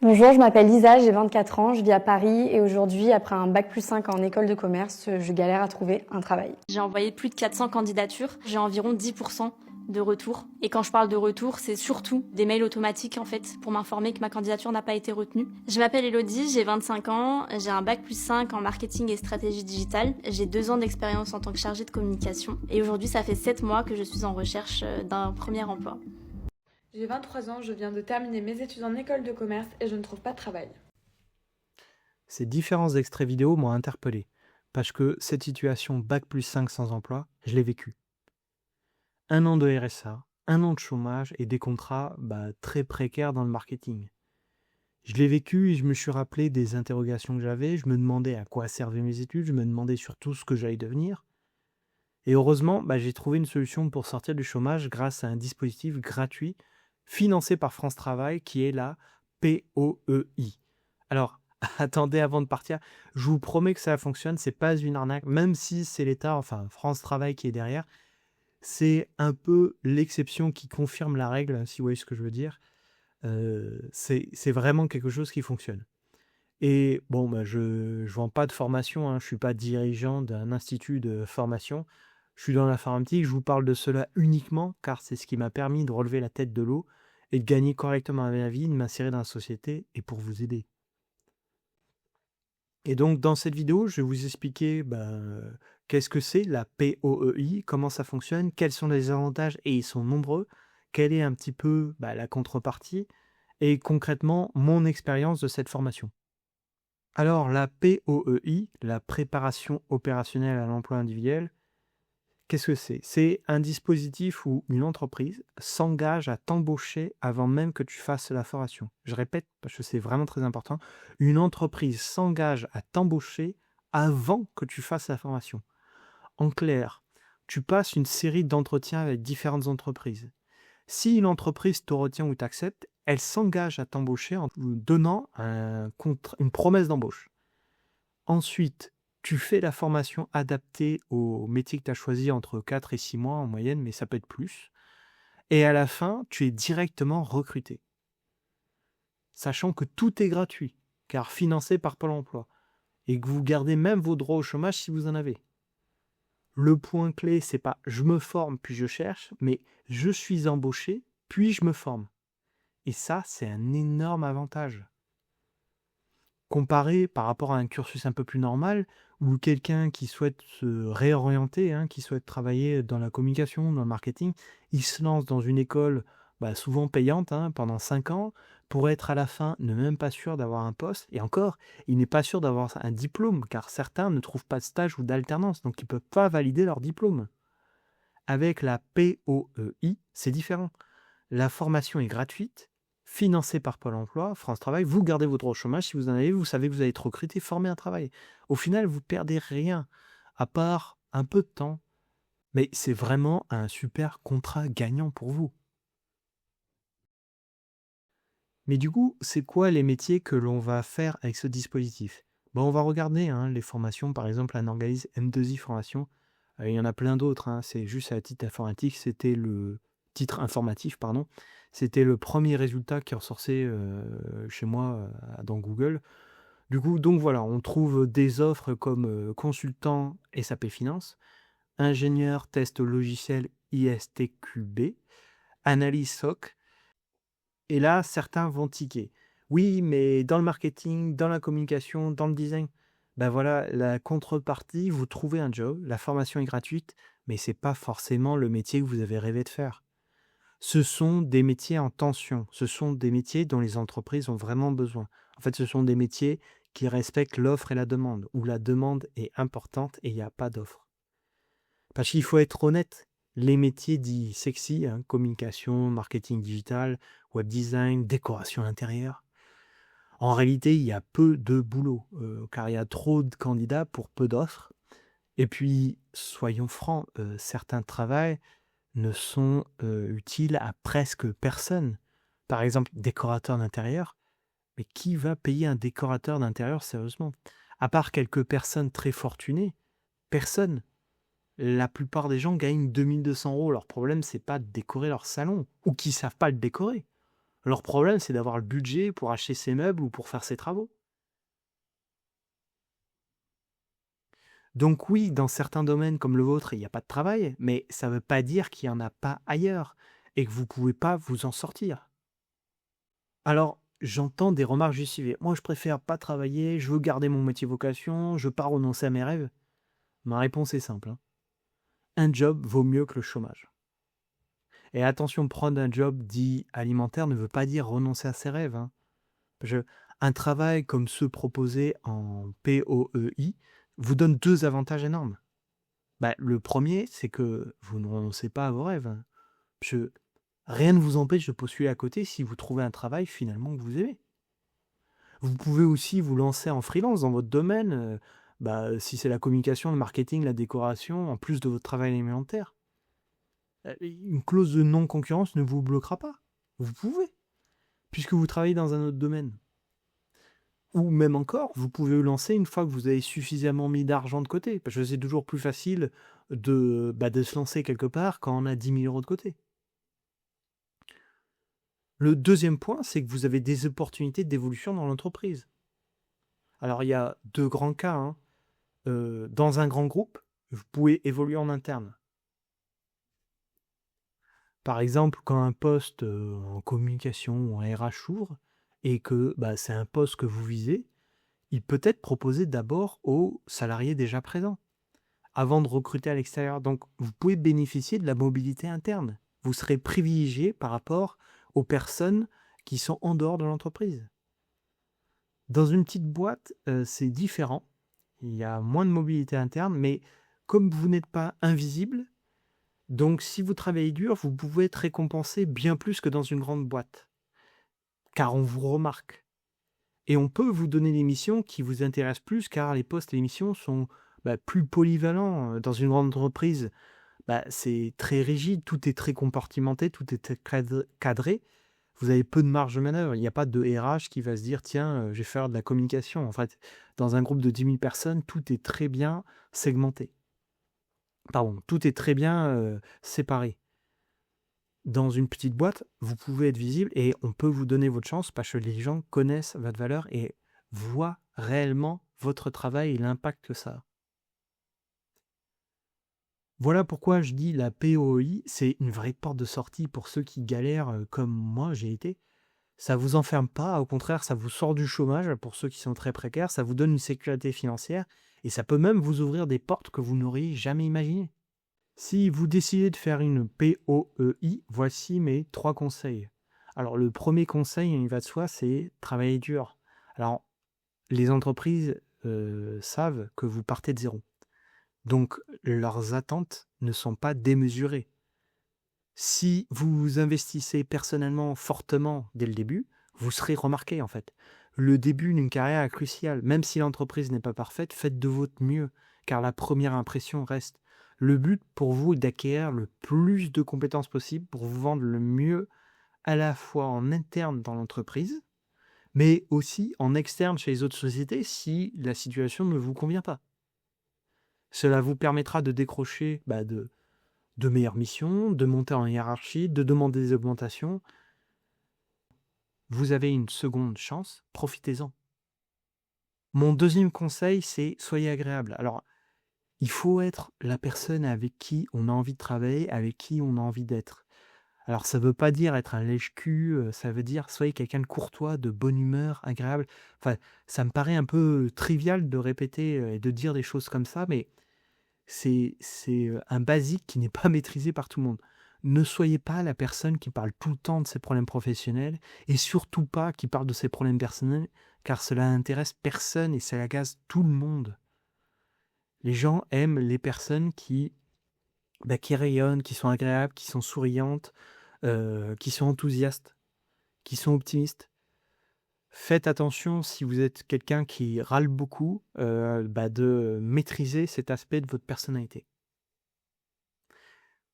Bonjour, je m'appelle Lisa, j'ai 24 ans, je vis à Paris et aujourd'hui, après un bac+5 en école de commerce, je galère à trouver un travail. J'ai envoyé plus de 400 candidatures, j'ai environ 10% de retour. Et quand je parle de retour, c'est surtout des mails automatiques en fait, pour m'informer que ma candidature n'a pas été retenue. Je m'appelle Elodie, j'ai 25 ans, j'ai un bac+5 en marketing et stratégie digitale, j'ai 2 ans d'expérience en tant que chargée de communication et aujourd'hui ça fait 7 mois que je suis en recherche d'un premier emploi. J'ai 23 ans, je viens de terminer mes études en école de commerce et je ne trouve pas de travail. Ces différents extraits vidéo m'ont interpellé, parce que cette situation bac+5 sans emploi, je l'ai vécue. 1 an de RSA, 1 an de chômage et des contrats très précaires dans le marketing. Je l'ai vécu et je me suis rappelé des interrogations que j'avais, je me demandais à quoi servaient mes études, je me demandais surtout ce que j'allais devenir. Et heureusement, j'ai trouvé une solution pour sortir du chômage grâce à un dispositif gratuit financé par France Travail qui est la POEI. Alors, attendez avant de partir, je vous promets que ça fonctionne, c'est pas une arnaque, même si c'est l'État, enfin France Travail qui est derrière, c'est un peu l'exception qui confirme la règle, si vous voyez ce que je veux dire. C'est vraiment quelque chose qui fonctionne. Et bon, je ne vends pas de formation, je ne suis pas dirigeant d'un institut de formation, je suis dans l'informatique, je vous parle de cela uniquement car c'est ce qui m'a permis de relever la tête de l'eau et de gagner correctement ma vie, de m'insérer dans la société et pour vous aider. Et donc dans cette vidéo, je vais vous expliquer qu'est-ce que c'est la POEI, comment ça fonctionne, quels sont les avantages et ils sont nombreux, quelle est un petit peu la contrepartie et concrètement mon expérience de cette formation. Alors la POEI, la préparation opérationnelle à l'emploi individuel, qu'est-ce que c'est? C'est un dispositif où une entreprise s'engage à t'embaucher avant même que tu fasses la formation. Je répète parce que c'est vraiment très important. Une entreprise s'engage à t'embaucher avant que tu fasses la formation. En clair, tu passes une série d'entretiens avec différentes entreprises. Si une entreprise te retient ou t'accepte, elle s'engage à t'embaucher en te donnant une promesse d'embauche. Ensuite, tu fais la formation adaptée au métier que tu as choisi entre 4 et 6 mois en moyenne, mais ça peut être plus. Et à la fin, tu es directement recruté. Sachant que tout est gratuit, car financé par Pôle emploi. Et que vous gardez même vos droits au chômage si vous en avez. Le point clé, c'est pas je me forme puis je cherche, mais je suis embauché puis je me forme. Et ça, c'est un énorme avantage. Comparé par rapport à un cursus un peu plus normal, ou quelqu'un qui souhaite se réorienter, qui souhaite travailler dans la communication, dans le marketing, il se lance dans une école souvent payante pendant 5 ans, pour être à la fin ne même pas sûr d'avoir un poste, et encore, il n'est pas sûr d'avoir un diplôme, car certains ne trouvent pas de stage ou d'alternance, donc ils ne peuvent pas valider leur diplôme. Avec la POEI, c'est différent. La formation est gratuite, financée par Pôle emploi, France Travail. Vous gardez votre droit au chômage. Si vous en avez, vous savez que vous allez être recruté, formé à un travail. Au final, vous ne perdez rien, à part un peu de temps. Mais c'est vraiment un super contrat gagnant pour vous. Mais du coup, c'est quoi les métiers que l'on va faire avec ce dispositif? On va regarder les formations, par exemple, un organisme M2I Formation. Il y en a plein d'autres, c'est juste à titre informatique, c'était le titre informatif, pardon. C'était le premier résultat qui ressortait chez moi dans Google. Du coup, donc voilà, on trouve des offres comme consultant SAP Finance, ingénieur test logiciel ISTQB, analyse SOC. Et là, certains vont tiquer. Oui, mais dans le marketing, dans la communication, dans le design, voilà, la contrepartie, vous trouvez un job, la formation est gratuite, mais c'est pas forcément le métier que vous avez rêvé de faire. Ce sont des métiers en tension, ce sont des métiers dont les entreprises ont vraiment besoin. En fait, ce sont des métiers qui respectent l'offre et la demande, où la demande est importante et il n'y a pas d'offre. Parce qu'il faut être honnête, les métiers dits sexy, communication, marketing digital, web design, décoration intérieure, en réalité, il y a peu de boulot, car il y a trop de candidats pour peu d'offres. Et puis, soyons francs, certains travails ne sont utiles à presque personne. Par exemple, décorateur d'intérieur. Mais qui va payer un décorateur d'intérieur sérieusement? À part quelques personnes très fortunées, personne. La plupart des gens gagnent 2 200 €. Leur problème, c'est pas de décorer leur salon, ou qui savent pas le décorer. Leur problème, c'est d'avoir le budget pour acheter ses meubles ou pour faire ses travaux. Donc oui, dans certains domaines comme le vôtre, il n'y a pas de travail, mais ça ne veut pas dire qu'il n'y en a pas ailleurs et que vous ne pouvez pas vous en sortir. Alors, j'entends des remarques justifiées. Moi, je préfère pas travailler, je veux garder mon métier vocation, je veux pas renoncer à mes rêves. Ma réponse est simple, hein. Un job vaut mieux que le chômage. Et attention, prendre un job dit alimentaire ne veut pas dire renoncer à ses rêves, hein. Un travail comme ceux proposés en POEI vous donne deux avantages énormes. Le premier, c'est que vous ne renoncez pas à vos rêves, hein. Rien ne vous empêche de postuler à côté si vous trouvez un travail finalement que vous aimez. Vous pouvez aussi vous lancer en freelance dans votre domaine, si c'est la communication, le marketing, la décoration, en plus de votre travail alimentaire. Une clause de non-concurrence ne vous bloquera pas. Vous pouvez, puisque vous travaillez dans un autre domaine. Ou même encore, vous pouvez vous lancer une fois que vous avez suffisamment mis d'argent de côté. Parce que c'est toujours plus facile de se lancer quelque part quand on a 10 000 € de côté. Le deuxième point, c'est que vous avez des opportunités d'évolution dans l'entreprise. Alors, il y a deux grands cas, hein. Dans un grand groupe, vous pouvez évoluer en interne. Par exemple, quand un poste en communication ou en RH s'ouvre et que c'est un poste que vous visez, il peut être proposé d'abord aux salariés déjà présents, avant de recruter à l'extérieur. Donc, vous pouvez bénéficier de la mobilité interne. Vous serez privilégié par rapport aux personnes qui sont en dehors de l'entreprise. Dans une petite boîte, c'est différent. Il y a moins de mobilité interne, mais comme vous n'êtes pas invisible, donc si vous travaillez dur, vous pouvez être récompensé bien plus que dans une grande boîte, car on vous remarque. Et on peut vous donner des missions qui vous intéressent plus, car les postes et les missions sont plus polyvalents. Dans une grande entreprise, c'est très rigide, tout est très compartimenté, tout est très cadré. Vous avez peu de marge de manœuvre. Il n'y a pas de RH qui va se dire « Tiens, je vais faire de la communication ». En fait, dans un groupe de 10 000 personnes, tout est très bien segmenté. Pardon, tout est très bien séparé. Dans une petite boîte, vous pouvez être visible et on peut vous donner votre chance parce que les gens connaissent votre valeur et voient réellement votre travail et l'impact que ça a. Voilà pourquoi je dis la POI, c'est une vraie porte de sortie pour ceux qui galèrent comme moi j'ai été. Ça vous enferme pas, au contraire, ça vous sort du chômage pour ceux qui sont très précaires, ça vous donne une sécurité financière et ça peut même vous ouvrir des portes que vous n'auriez jamais imaginées. Si vous décidez de faire une POEI, voici mes 3 conseils. Alors le premier conseil, il va de soi, c'est travailler dur. Alors les entreprises savent que vous partez de zéro. Donc, leurs attentes ne sont pas démesurées. Si vous investissez personnellement fortement dès le début, vous serez remarqué en fait. Le début d'une carrière est crucial. Même si l'entreprise n'est pas parfaite, faites de votre mieux, car la première impression reste. Le but pour vous est d'acquérir le plus de compétences possible pour vous vendre le mieux à la fois en interne dans l'entreprise, mais aussi en externe chez les autres sociétés si la situation ne vous convient pas. Cela vous permettra de décrocher de meilleures missions, de monter en hiérarchie, de demander des augmentations. Vous avez une seconde chance, profitez-en. Mon deuxième conseil, c'est soyez agréable. Alors, il faut être la personne avec qui on a envie de travailler, avec qui on a envie d'être. Alors, ça ne veut pas dire être un lèche-cul, ça veut dire soyez quelqu'un de courtois, de bonne humeur, agréable. Enfin, ça me paraît un peu trivial de répéter et de dire des choses comme ça, mais c'est un basique qui n'est pas maîtrisé par tout le monde. Ne soyez pas la personne qui parle tout le temps de ses problèmes professionnels et surtout pas qui parle de ses problèmes personnels, car cela n'intéresse personne et ça agace tout le monde. Les gens aiment les personnes qui rayonnent, qui sont agréables, qui sont souriantes, qui sont enthousiastes, qui sont optimistes. Faites attention, si vous êtes quelqu'un qui râle beaucoup, de maîtriser cet aspect de votre personnalité.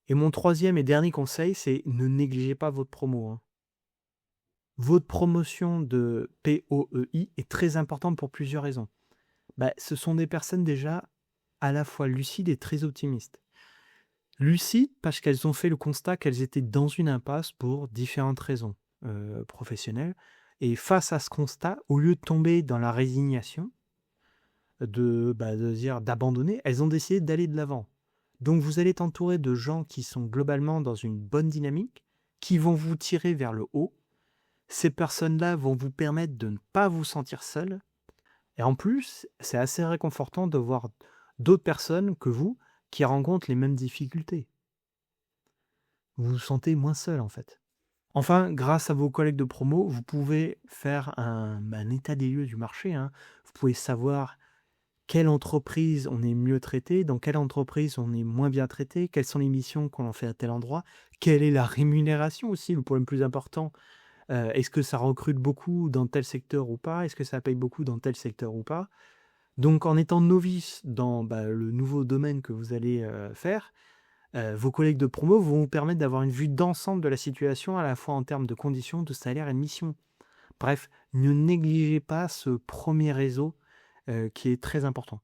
Et mon troisième et dernier conseil, c'est ne négligez pas votre promo, hein. Votre promotion de POEI est très importante pour plusieurs raisons. Ce sont des personnes déjà à la fois lucides et très optimistes. Lucides parce qu'elles ont fait le constat qu'elles étaient dans une impasse pour différentes raisons. professionnelle. Et face à ce constat, au lieu de tomber dans la résignation, de dire d'abandonner, elles ont décidé d'aller de l'avant. Donc vous allez être entouré de gens qui sont globalement dans une bonne dynamique, qui vont vous tirer vers le haut. Ces personnes-là vont vous permettre de ne pas vous sentir seul. Et en plus, c'est assez réconfortant de voir d'autres personnes que vous qui rencontrent les mêmes difficultés. Vous vous sentez moins seul en fait. Enfin, grâce à vos collègues de promo, vous pouvez faire un état des lieux du marché, hein. Vous pouvez savoir quelle entreprise on est mieux traité, dans quelle entreprise on est moins bien traité, quelles sont les missions qu'on en fait à tel endroit, quelle est la rémunération aussi, le problème plus important. Est-ce que ça recrute beaucoup dans tel secteur ou pas? Est-ce que ça paye beaucoup dans tel secteur ou pas? Donc, en étant novice dans le nouveau domaine que vous allez faire, vos collègues de promo vont vous permettre d'avoir une vue d'ensemble de la situation, à la fois en termes de conditions, de salaire et de mission. Bref, ne négligez pas ce premier réseau qui est très important.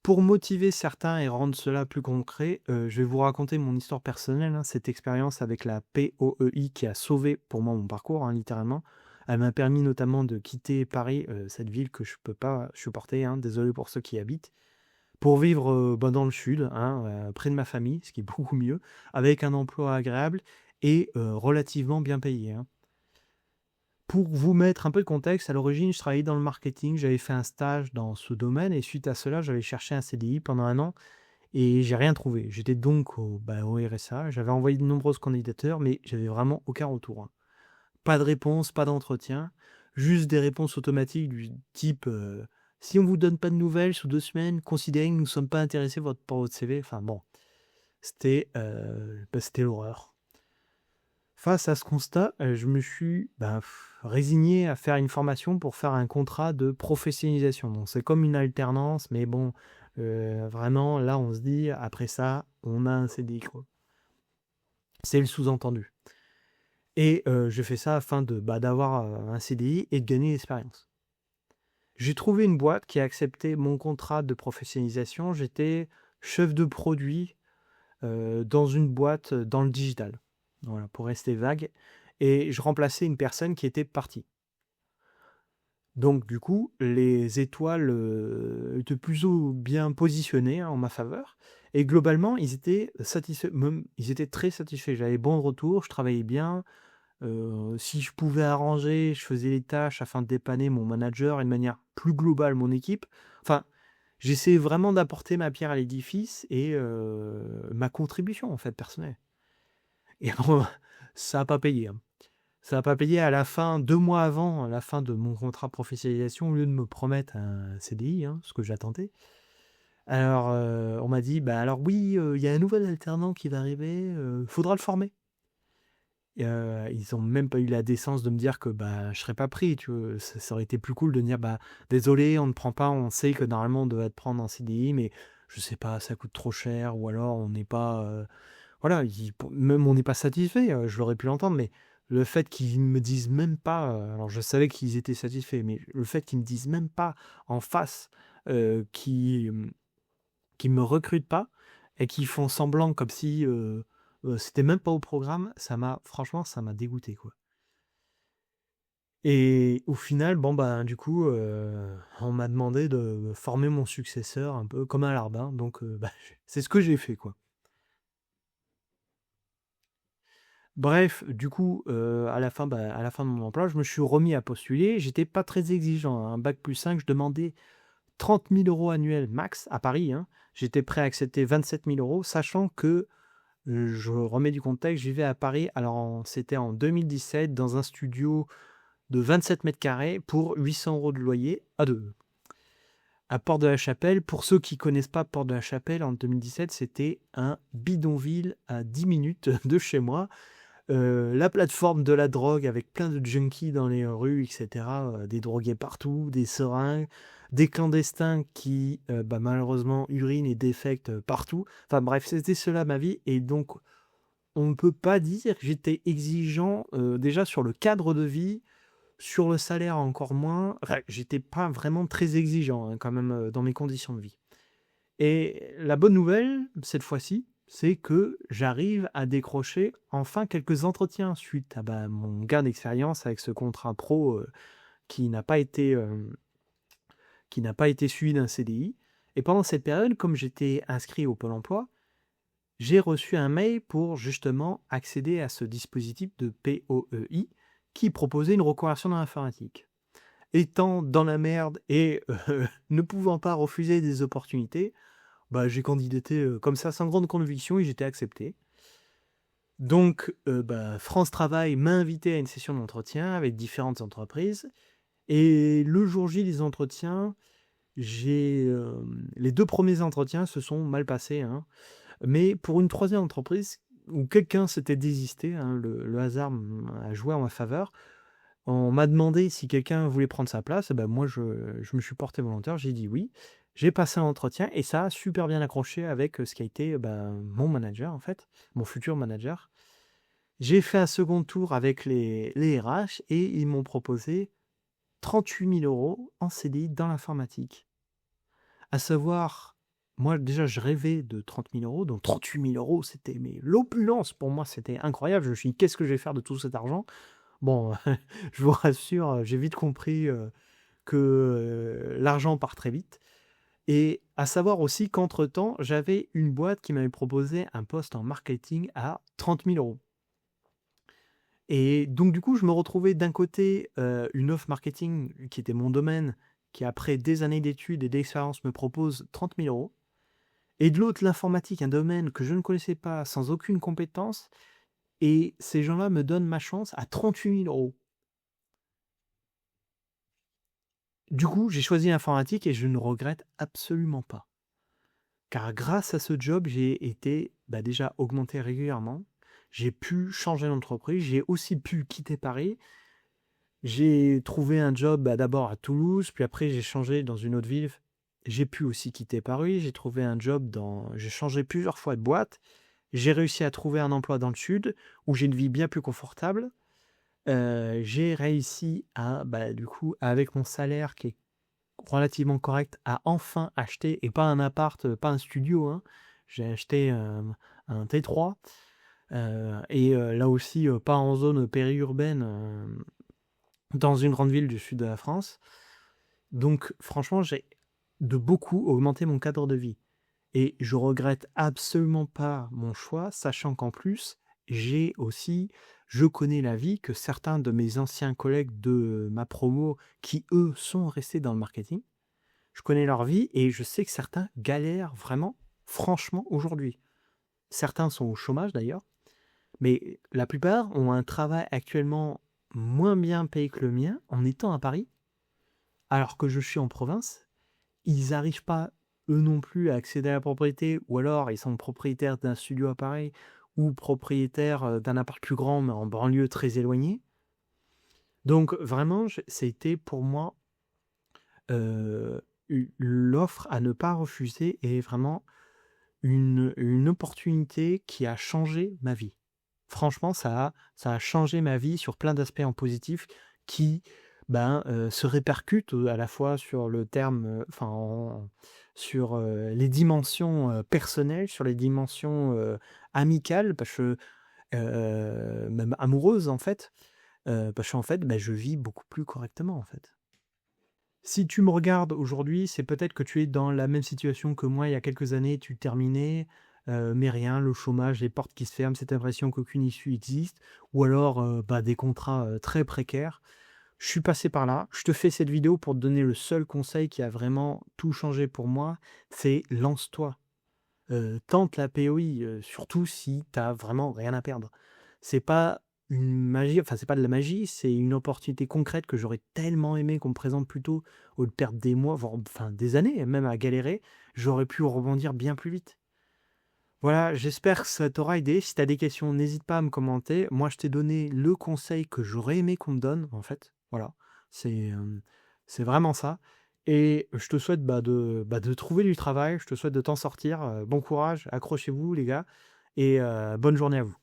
Pour motiver certains et rendre cela plus concret, je vais vous raconter mon histoire personnelle, hein, cette expérience avec la POEI qui a sauvé pour moi mon parcours, hein, littéralement. Elle m'a permis notamment de quitter Paris, cette ville que je ne peux pas supporter, hein, désolé pour ceux qui y habitent, pour vivre dans le sud, hein, près de ma famille, ce qui est beaucoup mieux, avec un emploi agréable et relativement bien payé, hein. Pour vous mettre un peu de contexte, à l'origine, je travaillais dans le marketing, j'avais fait un stage dans ce domaine et suite à cela, j'avais cherché un CDI pendant 1 an et j'ai rien trouvé. J'étais donc au RSA, j'avais envoyé de nombreuses candidatures, mais j'avais vraiment aucun retour, hein. Pas de réponse, pas d'entretien, juste des réponses automatiques du type si on ne vous donne pas de nouvelles sous 2 semaines, considérez que nous ne sommes pas intéressés par votre CV. Enfin bon, c'était l'horreur. Face à ce constat, je me suis résigné à faire une formation pour faire un contrat de professionnalisation. Donc c'est comme une alternance, mais bon, vraiment, là, on se dit, après ça, on a un CDI, quoi. C'est le sous-entendu. Et je fais ça afin d'avoir un CDI et de gagner l'expérience. J'ai trouvé une boîte qui a accepté mon contrat de professionnalisation. J'étais chef de produit dans une boîte dans le digital. Voilà, pour rester vague. Et je remplaçais une personne qui était partie. Donc, du coup, les étoiles étaient plutôt bien positionnées, hein, en ma faveur. Et globalement, ils étaient satisfaits. Ils étaient très satisfaits. J'avais bon retour, je travaillais bien. Si je pouvais arranger, je faisais les tâches afin de dépanner mon manager et de manière plus globale mon équipe. Enfin, j'essayais vraiment d'apporter ma pierre à l'édifice et ma contribution, en fait, personnelle. Et ça n'a pas payé, hein. Ça n'a pas payé à la fin, 2 mois avant la fin de mon contrat de professionnalisation, au lieu de me promettre un CDI, hein, ce que j'attendais. Alors, on m'a dit, alors oui, il y a un nouvel alternant qui va arriver, faudra le former. Et, ils n'ont même pas eu la décence de me dire que je serais pas pris, tu vois. Ça aurait été plus cool de dire, désolé, on ne prend pas, on sait que normalement on devrait te prendre en CDI, mais je sais pas, ça coûte trop cher, ou alors on n'est pas... voilà, même on n'est pas satisfait, je l'aurais pu l'entendre, mais le fait qu'ils me disent même pas, alors je savais qu'ils étaient satisfaits, mais le fait qu'ils me disent même pas en face qu'ils me recrutent pas et qu'ils font semblant comme si c'était même pas au programme, franchement, ça m'a dégoûté, quoi. Et au final, du coup, on m'a demandé de former mon successeur un peu comme un larbin, donc c'est ce que j'ai fait, quoi. Bref, du coup, à la fin de mon emploi, je me suis remis à postuler. J'étais pas très exigeant, hein. Un bac+5, je demandais 30 000 € annuels max à Paris, hein. J'étais prêt à accepter 27 000 €, sachant que, je remets du contexte, je vivais à Paris, alors c'était en 2017, dans un studio de 27 mètres carrés pour 800 € de loyer à Porte de la Chapelle. Pour ceux qui connaissent pas Porte de la Chapelle, en 2017, c'était un bidonville à 10 minutes de chez moi. La plateforme de la drogue avec plein de junkies dans les rues, etc. Des drogués partout, des seringues, des clandestins qui malheureusement urinent et défectent partout. Enfin bref, c'était cela ma vie. Et donc, on ne peut pas dire que j'étais exigeant déjà sur le cadre de vie, sur le salaire encore moins. Enfin, j'étais pas vraiment très exigeant, hein, quand même dans mes conditions de vie. Et la bonne nouvelle, cette fois-ci, c'est que j'arrive à décrocher enfin quelques entretiens suite à mon gain d'expérience avec ce contrat pro qui n'a pas été suivi d'un CDI. Et pendant cette période, comme j'étais inscrit au Pôle emploi, j'ai reçu un mail pour justement accéder à ce dispositif de POEI qui proposait une reconversion dans l'informatique. Étant dans la merde et ne pouvant pas refuser des opportunités, j'ai candidaté comme ça sans grande conviction et j'étais accepté. Donc France Travail m'a invité à une session d'entretien avec différentes entreprises. Et le jour J des entretiens, les 2 premiers entretiens se sont mal passés, hein. Mais pour une 3e entreprise où quelqu'un s'était désisté, hein, le hasard a joué en ma faveur, on m'a demandé si quelqu'un voulait prendre sa place. Moi, je me suis porté volontaire, j'ai dit oui. J'ai passé un entretien et ça a super bien accroché avec ce qui a été mon manager, en fait, mon futur manager. J'ai fait un second tour avec les RH et ils m'ont proposé 38 000 € en CDI dans l'informatique. À savoir, moi déjà je rêvais de 30 000 €, donc 38 000 €, c'était l'opulence pour moi, c'était incroyable. Je me suis dit, qu'est-ce que je vais faire de tout cet argent? Bon, je vous rassure, j'ai vite compris que l'argent part très vite. Et à savoir aussi qu'entre-temps, j'avais une boîte qui m'avait proposé un poste en marketing à 30 000 €. Et donc du coup, je me retrouvais d'un côté une offre marketing qui était mon domaine, qui après des années d'études et d'expérience me propose 30 000 €. Et de l'autre, l'informatique, un domaine que je ne connaissais pas, sans aucune compétence. Et ces gens-là me donnent ma chance à 38 000 €. Du coup, j'ai choisi l'informatique et je ne regrette absolument pas. Car grâce à ce job, j'ai été déjà augmenté régulièrement. J'ai pu changer d'entreprise. J'ai aussi pu quitter Paris. J'ai trouvé un job d'abord à Toulouse, puis après j'ai changé dans une autre ville. J'ai pu aussi quitter Paris. J'ai trouvé un job j'ai changé plusieurs fois de boîte. J'ai réussi à trouver un emploi dans le sud où j'ai une vie bien plus confortable. J'ai réussi à, du coup, avec mon salaire qui est relativement correct, à enfin acheter, et pas un appart, pas un studio, hein. J'ai acheté un T3. Là aussi, pas en zone périurbaine, dans une grande ville du sud de la France. Donc franchement, j'ai de beaucoup augmenté mon cadre de vie. Et je regrette absolument pas mon choix, sachant qu'en plus, je connais la vie que certains de mes anciens collègues de ma promo qui, eux, sont restés dans le marketing. Je connais leur vie et je sais que certains galèrent vraiment, franchement, aujourd'hui. Certains sont au chômage d'ailleurs, mais la plupart ont un travail actuellement moins bien payé que le mien en étant à Paris, alors que je suis en province. Ils n'arrivent pas, eux non plus, à accéder à la propriété, ou alors ils sont propriétaires d'un studio à Paris, ou propriétaires d'un appart plus grand, mais en banlieue très éloignée. Donc vraiment, c'était pour moi l'offre à ne pas refuser et vraiment une opportunité qui a changé ma vie. Franchement, ça a changé ma vie sur plein d'aspects en positif qui se répercutent à la fois sur le terme, sur les dimensions personnelles, sur les dimensions amicales, parce que même amoureuses en fait, parce qu'en fait, je vis beaucoup plus correctement en fait. Si tu me regardes aujourd'hui, c'est peut-être que tu es dans la même situation que moi il y a quelques années, tu terminais, mais rien, le chômage, les portes qui se ferment, cette impression qu'aucune issue existe, ou alors des contrats très précaires. Je suis passé par là, je te fais cette vidéo pour te donner le seul conseil qui a vraiment tout changé pour moi, c'est lance-toi. Tente la POI, surtout si tu n'as vraiment rien à perdre. C'est pas une magie, c'est pas de la magie, c'est une opportunité concrète que j'aurais tellement aimé qu'on me présente plus tôt, au lieu de perdre des mois, voire des années, même à galérer, j'aurais pu rebondir bien plus vite. Voilà, j'espère que ça t'aura aidé. Si tu as des questions, n'hésite pas à me commenter. Moi, je t'ai donné le conseil que j'aurais aimé qu'on me donne, en fait. Voilà, c'est vraiment ça. Et je te souhaite de trouver du travail, je te souhaite de t'en sortir. Bon courage, accrochez-vous les gars, et bonne journée à vous.